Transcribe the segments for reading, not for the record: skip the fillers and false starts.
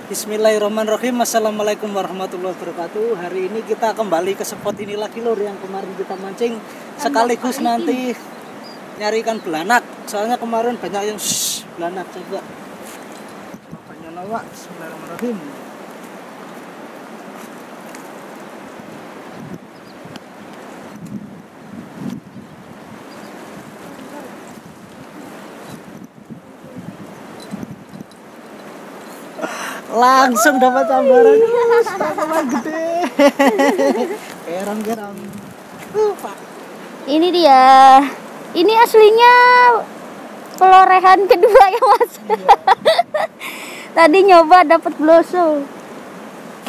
Bismillahirrahmanirrahim. Assalamualaikum warahmatullahi wabarakatuh. Hari ini kita kembali ke spot ini lagi lur, yang kemarin kita mancing sekaligus nanti nyari ikan belanak. Soalnya kemarin banyak yang belanak. Coba banyak lawak. Bismillahirrahmanirrahim. Langsung dapat sambaran. Tangkapan gede. Kerang-kerang. Pak. Ini dia. Ini aslinya pelorehan kedua ya Mas. Iya. Tadi nyoba dapat bloso.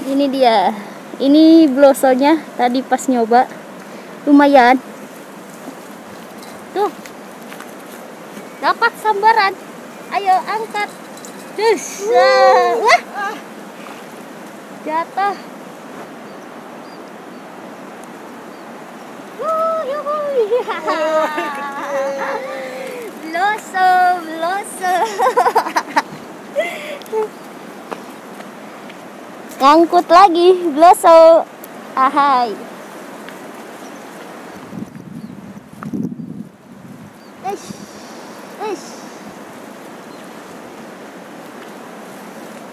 Ini dia. Ini blosonya tadi pas nyoba. Lumayan. Tuh. Dapat sambaran. Ayo angkat. Wah, jatuh. Bloso. Ngangkut lagi, bloso. Ahai.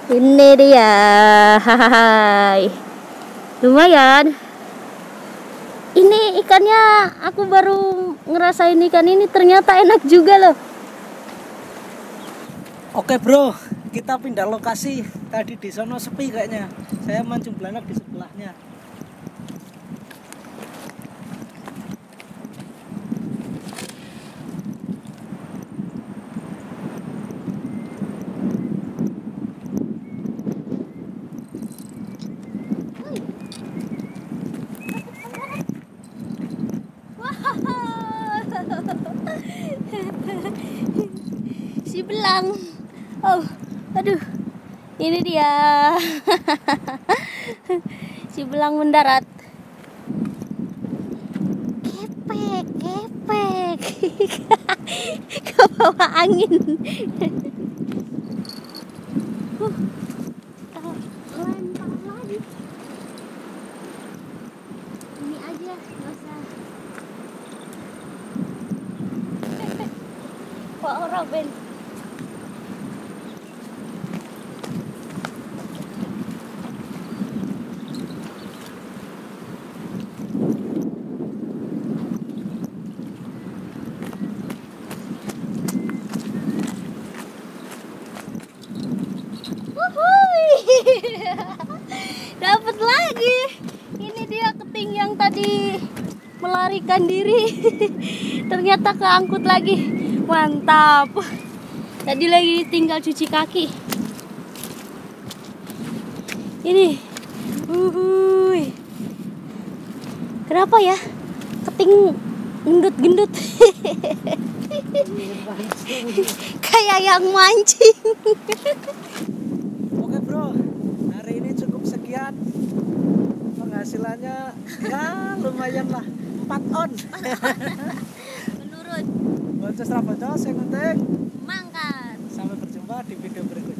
Ini dia, hai, lumayan. Ini ikannya, aku baru ngerasain ikan ini ternyata enak juga loh. Oke bro, kita pindah lokasi. Tadi di sono sepi kayaknya. Saya mancing belanak di sebelahnya. Si belang. Oh, aduh. Ini dia. Si belang mendarat. Kepek. Ke bawah angin. Lempar lagi. Ini aja, nggak usah. Pak Robin. Dapat lagi. Ini dia keting yang tadi melarikan diri. Ternyata keangkut lagi. Mantap. Tadi lagi tinggal cuci kaki. Ini. Kenapa ya? Keting gendut-gendut. Kayak yang mancing. Oke bro, hari ini cukup sekian. Penghasilannya ya lumayan lah, 4 on. Menurut Boncos rabocos yang penting mangkat. sampai berjumpa di video berikutnya.